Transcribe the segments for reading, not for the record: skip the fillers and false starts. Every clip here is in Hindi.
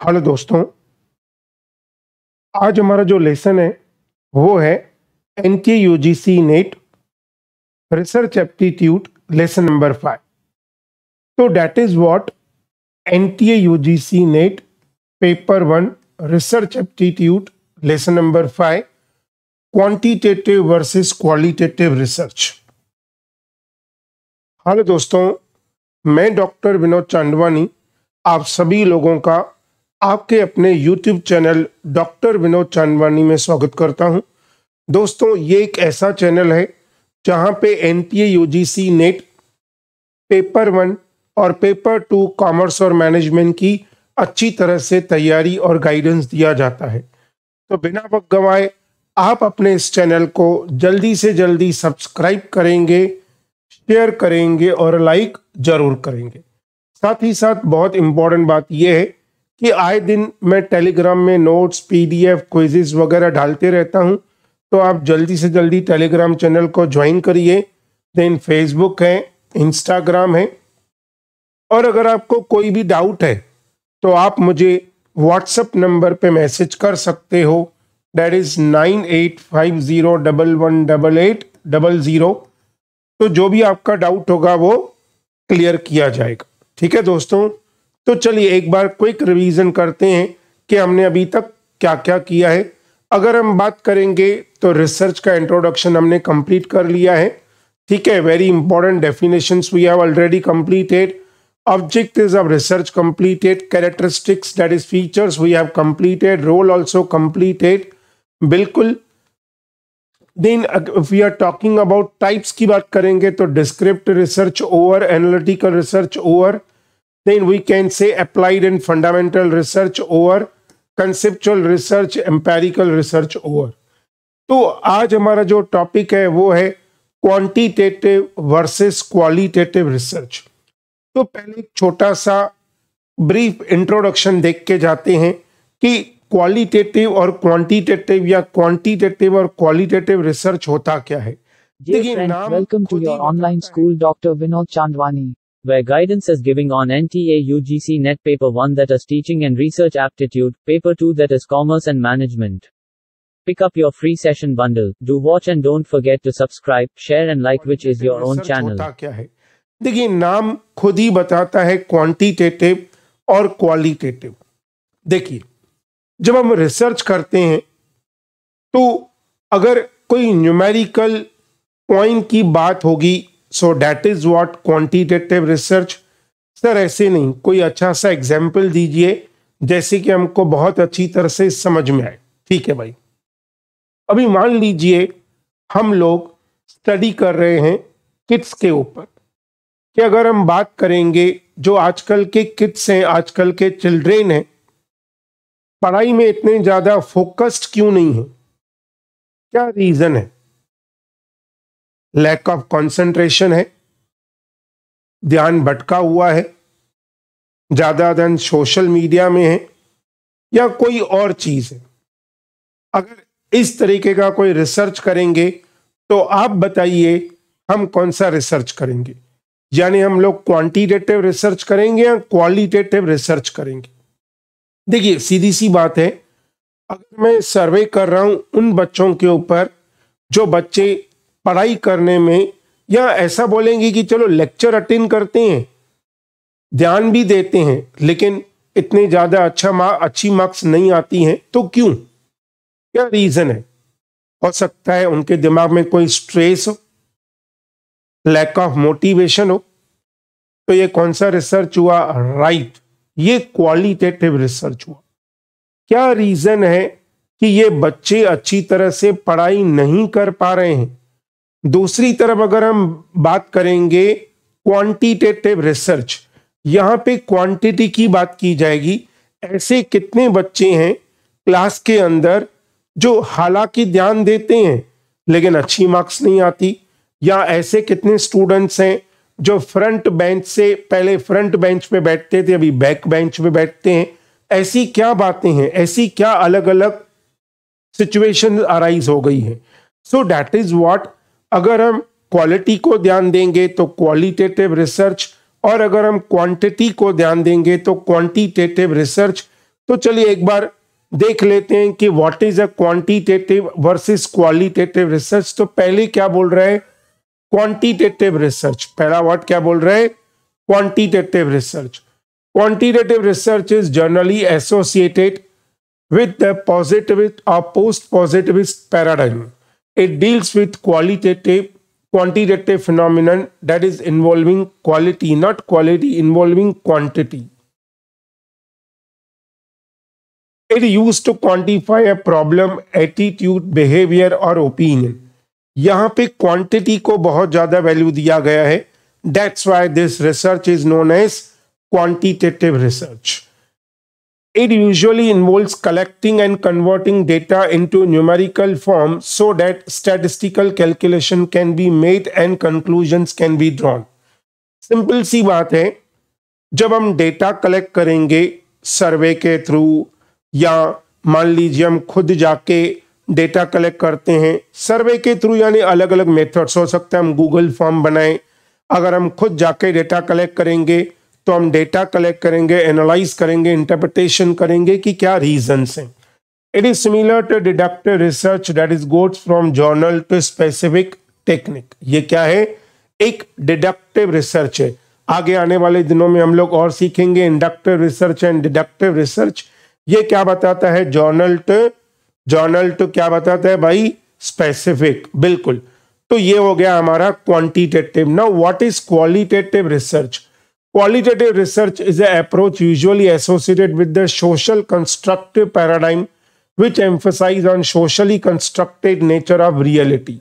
हेलो दोस्तों, आज हमारा जो लेसन है वो है NTA UGC net research aptitude lesson number 5। तो that is what NTA UGC net paper 1 research aptitude lesson number 5 quantitative versus qualitative research. Hello दोस्तों, मैं डॉक्टर विनोद चांदवानी आप सभी लोगों का आपके अपने YouTube channel doctor Vinod Chandwani में स्वागत करता हूं। दोस्तों, ये एक ऐसा चैनल है जहां पे एनटीए यूजीसी नेट पेपर 1 और पेपर 2 कॉमर्स और मैनेजमेंट की अच्छी तरह से तैयारी और गाइडेंस दिया जाता है। तो बिना वक्त गंवाए आप अपने इस चैनल को जल्दी से जल्दी सब्सक्राइब करेंगे, शेयर करेंगे और लाइक जरूर करेंगे। साथ ही साथ बहुत इंपॉर्टेंट बात यह है कि आए दिन मैं टेलीग्राम में नोट्स, पीडीएफ, क्विज़ेस वगैरह डालते रहता हूं, तो आप जल्दी से जल्दी टेलीग्राम चैनल को ज्वाइन करिए। देन फेसबुक है, इंस्टाग्राम है, और अगर आपको कोई भी डाउट है तो आप मुझे व्हाट्सएप नंबर पे मैसेज कर सकते हो। That is 9850118800। तो जो भी आपका डाउट होगा वो क्लियर किया जाएगा। ठीक है दोस्तों, तो चलिए एक बार क्विक रिवीजन करते हैं कि हमने अभी तक क्या क्या किया है। अगर हम बात करेंगे तो रिसर्च का इंट्रोडक्शन हमने कंप्लीट कर लिया है। ठीक है, very important definitions we have already completed, objectives of research completed, characteristics that is features we have completed, role also completed, बिल्कुल। Then if we are talking about types की बात करेंगे तो descriptive research over, analytical research over, then we can say applied and fundamental research over, conceptual research, empirical research over। तो आज हमारा जो टॉपिक है वो है क्वांटिटेटिव वर्सेस क्वालिटेटिव रिसर्च। तो पहले एक छोटा सा ब्रीफ इंट्रोडक्शन देख के जाते हैं कि क्वालिटेटिव और क्वांटिटेटिव या क्वांटिटेटिव और क्वालिटेटिव रिसर्च होता क्या है। Dear friends, welcome to your online school Dr. Vinod Chandwani, where guidance is giving on NTA UGC Net Paper 1 that is Teaching and Research Aptitude, Paper 2 that is Commerce and Management. Pick up your free session bundle. Do watch and don't forget to subscribe, share and like, which is your own channel. होता क्या है? देखिए, नाम खुद ही बताता है क्वांटिटेटिव और क्वालिटेटिव। देखिए, जब हम रिसर्च करते हैं तो अगर कोई न्यूमेरिकल पॉइंट की बात होगी, so that is what quantitative research. Sir ऐसे नहीं, कोई अच्छा सा एग्जाम्पल दीजिए जैसे कि हमको बहुत अच्छी तरह से समझ में आए। ठीक है भाई, अभी मान लीजिए हम लोग स्टडी कर रहे हैं किड्स के ऊपर कि अगर हम बात करेंगे जो आजकल के किड्स हैं, आजकल के चिल्ड्रेन हैं, पढ़ाई में इतने ज्यादा फोकस्ड क्यों नहीं है? क्या रीजन है? लैक ऑफ कंसंट्रेशन है, ध्यान भटका हुआ है, ज्यादा ध्यान सोशल मीडिया में है, या कोई और चीज है? अगर इस तरीके का कोई रिसर्च करेंगे तो आप बताइए हम कौन सा रिसर्च करेंगे? यानी हम लोग क्वांटिटेटिव रिसर्च करेंगे या क्वालिटेटिव रिसर्च करेंगे? देखिए, सीधी सी बात है, अगर मैं सर्वे कर रहा हूं उन बच्चों के ऊपर जो बच्चे पढ़ाई करने में, या ऐसा बोलेंगे कि चलो लेक्चर अटेंड करते हैं, ध्यान भी देते हैं, लेकिन इतने ज्यादा अच्छी मार्क्स नहीं आती हैं, तो क्यों? क्या रीजन है? हो सकता है उनके दिमाग में कोई स्ट्रेस हो, लैक ऑफ मोटिवेशन हो। तो ये कौन सा रिसर्च हुआ? राइट, ये क्वालिटेटिव रिसर्च हुआ। क्या रीजन है कि ये बच्चे अच्छी तरह से पढ़ाई नहीं कर पा रहे हैं? दूसरी तरफ अगर हम बात करेंगे क्वांटिटेटिव रिसर्च, यहां पे क्वांटिटी की बात की जाएगी। ऐसे कितने बच्चे हैं क्लास के अंदर जो हालांकि ध्यान देते हैं लेकिन अच्छी मार्क्स नहीं आती, या ऐसे कितने स्टूडेंट्स हैं जो फ्रंट बेंच से पहले फ्रंट बेंच पे बैठते थे, अभी बैक बेंच पे बैठते हैं? ऐसी क्या बातें हैं, ऐसी क्या अलग अलग सिचुएशन अराइज हो गई है? सो दैट इज व्हाट, अगर हम क्वालिटी को ध्यान देंगे तो क्वालिटेटिव रिसर्च, और अगर हम क्वांटिटी को ध्यान देंगे तो क्वांटिटेटिव रिसर्च। तो चलिए एक बार देख लेते हैं कि what is a quantitative versus qualitative research. तो पहले क्या बोल रहा है, क्वांटिटेटिव रिसर्च। पहला वर्ड क्या बोल रहा है, quantitative research. Quantitative research is generally associated with the positivist or post-positivist paradigm. It deals with quantitative phenomenon that is involving quality, not quality, involving quantity. It used to quantify a problem, attitude, behavior or opinion. यहाँ पे quantity को बहुत ज़्यादा वैल्यू दिया गया है. That's why this research is known as quantitative research. It usually involves collecting and converting data into numerical form so that statistical calculation can be made and conclusions can be drawn. Simple सी बात है, जब हम डेटा कलेक्ट करेंगे सर्वे के थ्रू या मान लीजिए हम खुद जाके डेटा कलेक्ट करते हैं सर्वे के थ्रू, यानी अलग अलग मेथड्स हो सकते हैं, हम गूगल फॉर्म बनाएं। अगर हम खुद जाके डेटा कलेक्ट करेंगे तो हम डेटा कलेक्ट करेंगे, एनालाइज करेंगे, इंटरप्रिटेशन करेंगे कि क्या रीजंस हैं। It is similar to deductive research that is goes from general to specific technique. ये क्या है, एक डिडक्टिव रिसर्च है। आगे आने वाले दिनों में हम लोग और सीखेंगे inductive research and deductive research. ये क्या बताता है, जर्नल टू क्या बताता है भाई, स्पेसिफिक। बिल्कुल, तो ये हो गया हमारा quantitative. Now what is qualitative research? Qualitative research is an approach usually associated with the social constructive paradigm which emphasizes on socially constructed nature of reality.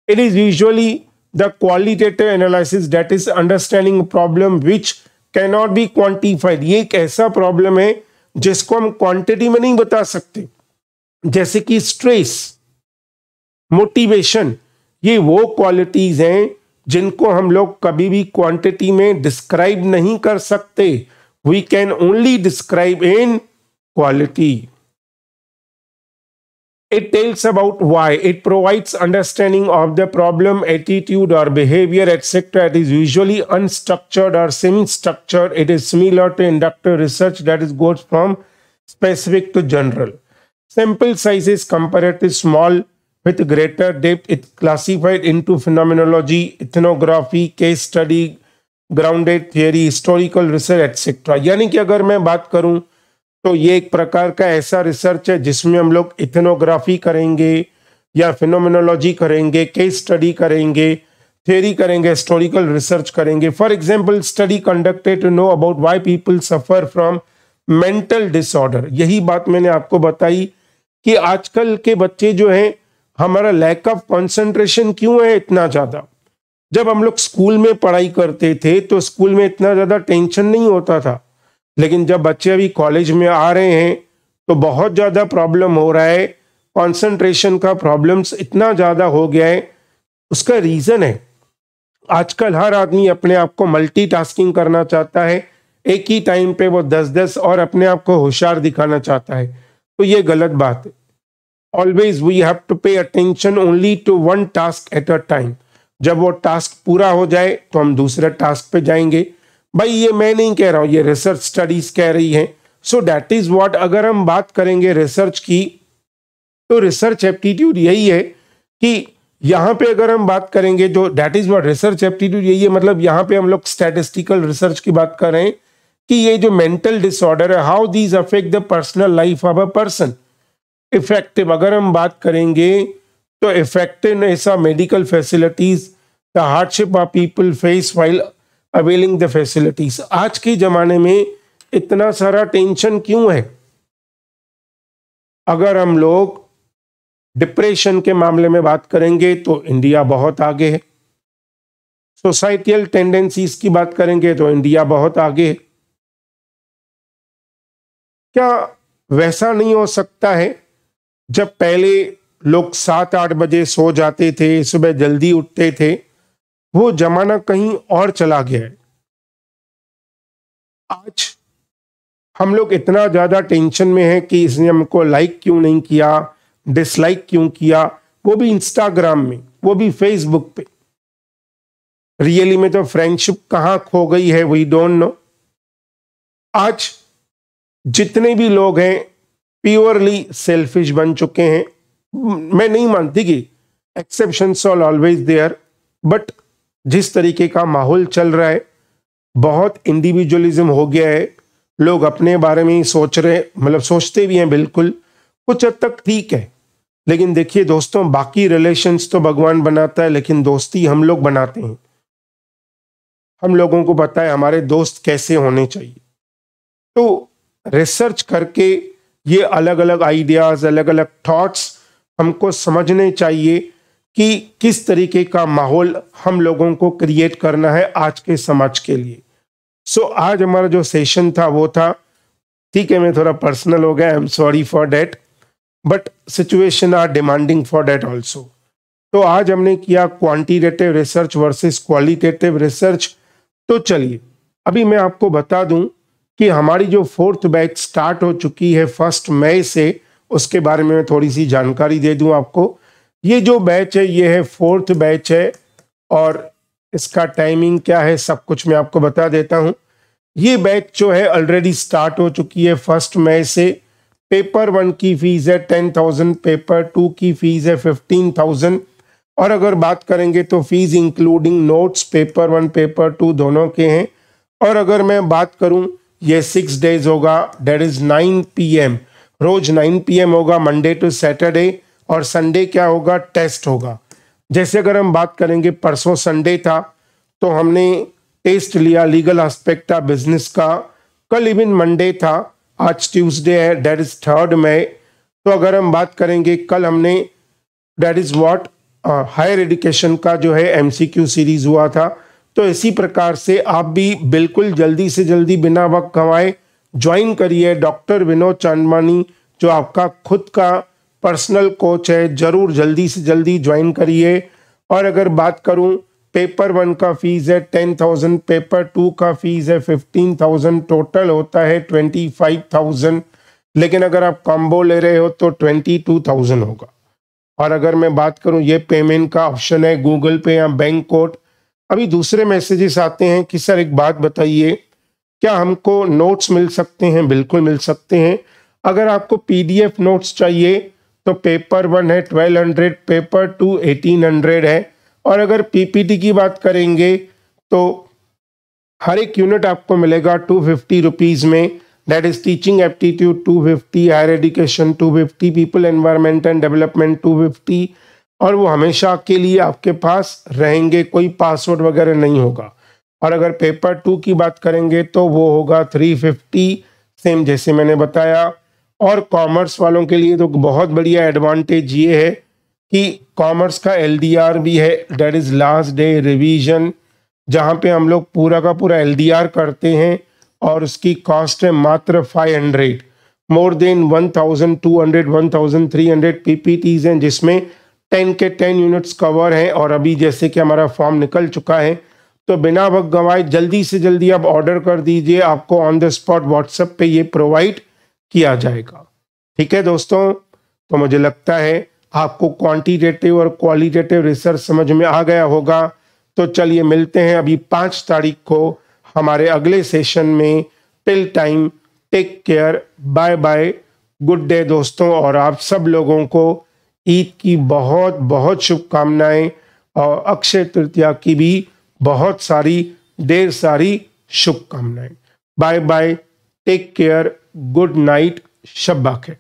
It is usually the qualitative analysis that is understanding a problem which cannot be quantified. ये एक ऐसा प्रॉब्लम है जिसको हम क्वांटिटी में नहीं बता सकते, जैसे कि स्ट्रेस, मोटिवेशन। ये वो क्वालिटीज हैं जिनको हम लोग कभी भी क्वांटिटी में डिस्क्राइब नहीं कर सकते। We can only describe in quality. It tells about why. It provides understanding of the problem, attitude or behavior, etc. It is usually unstructured or semi-structured. It is similar to inductive research that is goes from specific to general. Sample size is comparatively small with greater depth. It classified into phenomenology, ethnography, case study, grounded theory, historical research, etc. यानी कि अगर मैं बात करूं तो ये एक प्रकार का ऐसा रिसर्च है जिसमें हम लोग इथनोग्राफी करेंगे या फिनोमिनोलॉजी करेंगे, केस स्टडी करेंगे, थ्योरी करेंगे, हिस्टोरिकल रिसर्च करेंगे। For example, study conducted to know about why people suffer from mental disorder. यही बात मैंने आपको बताई कि आजकल के बच्चे जो हैं, हमारा लैक ऑफ कंसंट्रेशन क्यों है इतना ज्यादा। जब हम लोग स्कूल में पढ़ाई करते थे तो स्कूल में इतना ज्यादा टेंशन नहीं होता था, लेकिन जब बच्चे अभी कॉलेज में आ रहे हैं तो बहुत ज़्यादा प्रॉब्लम हो रहा है, कंसंट्रेशन का प्रॉब्लम्स इतना ज़्यादा हो गया है। उसका रीज़न है आजकल हर आदमी अपने आप को मल्टीटास्किंग करना चाहता है, एक ही टाइम पे वो 10-10 और अपने आप को होशियार दिखाना चाहता है, तो ये गलत बात है। Always we have to pay attention only to one task at a time. जब वो टास्क पूरा हो जाए तो हम दूसरे टास्क पे जाएंगे। भाई ये मैं नहीं कह रहा हूं, ये रिसर्च स्टडीज कह रही हैं। सो दैट इज व्हाट, अगर हम बात करेंगे रिसर्च की तो रिसर्च एप्टीट्यूड यही है कि यहाँ पे अगर हम बात करेंगे जो that is what research aptitude यही है। मतलब यहाँ पे हम लोग स्टैटिस्टिकल रिसर्च की बात कर रहे हैं कि ये जो मेंटल डिसऑर्डर है, how these affect the personal life of a person. Effective अगर हम बात करेंगे तो effectiveness of medical facilities, the hardship of people face while availing the facilities. आज के जमाने में इतना सारा टेंशन क्यों है? अगर हम लोग डिप्रेशन के मामले में बात करेंगे तो इंडिया बहुत आगे है। सोसाइटियल टेंडेंसीज की बात करेंगे तो इंडिया बहुत आगे है। क्या वैसा नहीं हो सकता है जब पहले लोग 7-8 बजे सो जाते थे, सुबह जल्दी उठते थे, वो जमाना कहीं और चला गया है। आज हम लोग इतना ज्यादा टेंशन में हैं कि इसने हमको लाइक क्यों नहीं किया, डिसलाइक क्यों किया, वो भी इंस्टाग्राम में, वो भी फेसबुक पे। रियली में तो फ्रेंडशिप कहाँ खो गई है, वी डोंट नो। आज जितने भी लोग हैं प्योरली सेल्फिश बन चुके हैं। मैं नहीं मानती कि exceptions are always there, but जिस तरीके का माहौल चल रहा है, बहुत इंडिविजुअलिज्म हो गया है। लोग अपने बारे में ही सोच रहे, मतलब सोचते भी हैं, बिल्कुल कुछ हद तक ठीक है। लेकिन देखिए दोस्तों, बाकी रिलेशंस तो भगवान बनाता है, लेकिन दोस्ती हम लोग बनाते हैं। हम लोगों को पता है हमारे दोस्त कैसे होने चाहिए। तो रिसर्च करके ये अलग अलग आइडियाज, अलग अलग थॉट्स हमको समझने चाहिए कि किस तरीके का माहौल हम लोगों को क्रिएट करना है आज के समाज के लिए। सो आज हमारा जो सेशन था वो था, ठीक है मैं थोड़ा पर्सनल हो गया, I am sorry for that, but situation are demanding for that also. तो आज हमने किया quantitative research versus qualitative research. तो चलिए अभी मैं आपको बता दूं कि हमारी जो 4th बैच स्टार्ट हो चुकी है 1 मई से, उसके बारे में मैं थोड़ी सी जानकारी दे दूं आपको। ये जो बैच है ये है 4th बैच है, और इसका टाइमिंग क्या है सब कुछ मैं आपको बता देता हूं। ये बैच जो है ऑलरेडी स्टार्ट हो चुकी है 1 मई से। पेपर 1 की फीस है 10,000, पेपर 2 की फीस है 15,000। और अगर बात करेंगे तो fees including notes paper 1 paper 2 दोनों के हैं। और अगर मैं बात करूं, ये 6 डेज होगा, डेट इज 9 PM, रोज 9 PM होगा, मंडे टू सैटरडे। और संडे क्या होगा, टेस्ट होगा। जैसे अगर हम बात करेंगे, परसों संडे था तो हमने टेस्ट लिया लीगल एस्पेक्ट था बिजनेस का। कल इवन मंडे था, आज ट्यूसडे है, डेट इज 3 मई। तो अगर हम बात करेंगे, कल हमने that is what higher education का जो है MCQ सीरीज हुआ था। तो इसी प्रकार से आप भी बिल्कुल जल्दी से जल्दी बिना वक्त गंवाए ज्वाइन करिए डॉक्टर विनोद चांदमानी, जो आपका खुद का पर्सनल कोच है। जरूर जल्दी से जल्दी ज्वाइन करिए। और अगर बात करूं, पेपर 1 का फीस है 10,000, पेपर 2 का फीस है 15,000, टोटल होता है 25,000। लेकिन अगर आप कॉम्बो ले रहे हो तो 22,000 होगा। और अगर मैं बात करूं, ये पेमेंट का ऑप्शन है गूगल पे या बैंक कोड। अभी दूसरे मैसेजेस आते हैं कि सर एक बात बताइए, क्या हमको नोट्स मिल सकते हैं? बिल्कुल मिल सकते हैं। अगर आपको PDF नोट्स चाहिए तो पेपर 1 है 1200, पेपर 2 1800 है। और अगर PPT की बात करेंगे तो हर एक यूनिट आपको मिलेगा 250 रुपीज़ में। That is teaching aptitude 250, higher education 250, people environment and development 250। और वो हमेशा के लिए आपके पास रहेंगे, कोई पासवर्ड वगैरह नहीं होगा। और अगर पेपर 2 की बात करेंगे तो वो होगा 350, सेम जैसे मैंने बताया। और कॉमर्स वालों के लिए तो बहुत बढ़िया एडवांटेज ये है कि कॉमर्स का LDR भी है, that is last day revision, जहाँ पे हम लोग पूरा का पूरा LDR करते हैं। और उसकी कॉस्ट है मात्र 500। मोर देन 1,200 1,300 PPTs हैं, जिसमें 10 के 10 यूनिट्स कवर हैं। और अभी जैसे कि हमारा फॉर्म निकल चुका है, तो बिना वक्त गंवाए जल्दी से जल्दी आप ऑर्डर कर दीजिए, आपको ऑन द स्पॉट व्हाट्सएप पे ये प्रोवाइड किया जाएगा। ठीक है दोस्तों, तो मुझे लगता है आपको क्वांटिटेटिव और क्वालिटेटिव रिसर्च समझ में आ गया होगा। तो चलिए मिलते हैं अभी 5 तारीख को हमारे अगले सेशन में। Till time take care, bye bye, good day दोस्तों। और आप सब लोगों को ईद की बहुत बहुत शुभकामनाएं, और अक्षय तृतीया की भी बहुत सारी ढेर सारी शुभकामनाएं। Bye bye, take care, good night, शब्बा खैर।